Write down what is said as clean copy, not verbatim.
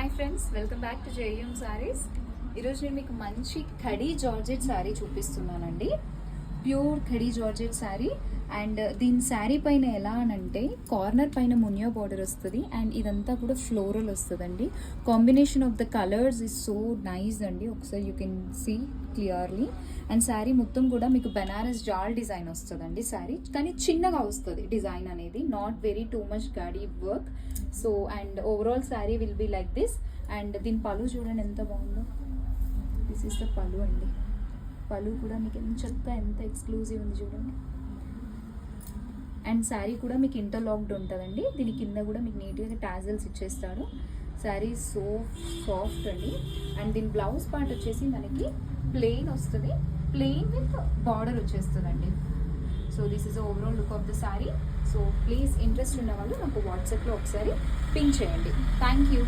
Hi friends, welcome back to JM sarees. ఈరోజు నేను మీకు మంచి ఖడీ జార్జెట్ శారీ చూపిస్తున్నానండి. Pure khadi georgette saree. And దీని శారీ పైన ఎలా అనంటే కార్నర్ పైన మునియా బార్డర్ వస్తుంది అండ్ ఇదంతా కూడా ఫ్లోరల్ వస్తుందండి. Combination of the colours is so nice అండి. ఒకసారి you can see clearly. And saree మొత్తం కూడా మీకు బెనారస్ జాల్ డిజైన్ వస్తుందండి. శారీ కానీ చిన్నగా వస్తుంది డిజైన్ అనేది, not very too much gaudy work. So and overall sari will be like this. And దీని పళ్ళు చూడండి ఎంత బాగుందో. దిస్ ఈస్ ద పళ్ళు అండి. పళ్ళు కూడా మీకు ఎంత ఎక్స్క్లూజివ్ ఉంది చూడండి. అండ్ శారీ కూడా మీకు ఇంటర్లాక్డ్ ఉంటుందండి. దీని కింద కూడా మీకు నీట్గా టాజల్స్ ఇచ్చేస్తాడు. శారీ సో సాఫ్ట్ అండి. అండ్ దీని బ్లౌజ్ పార్ట్ వచ్చేసి మనకి ప్లెయిన్ వస్తుంది, ప్లెయిన్ విత్ బార్డర్ వచ్చేస్తుందండి. So this is overall look of the sari. So please interest ఉన్న వాళ్ళు నాకు వాట్సాప్లో ఒకసారి పింక్ చేయండి. Thank you.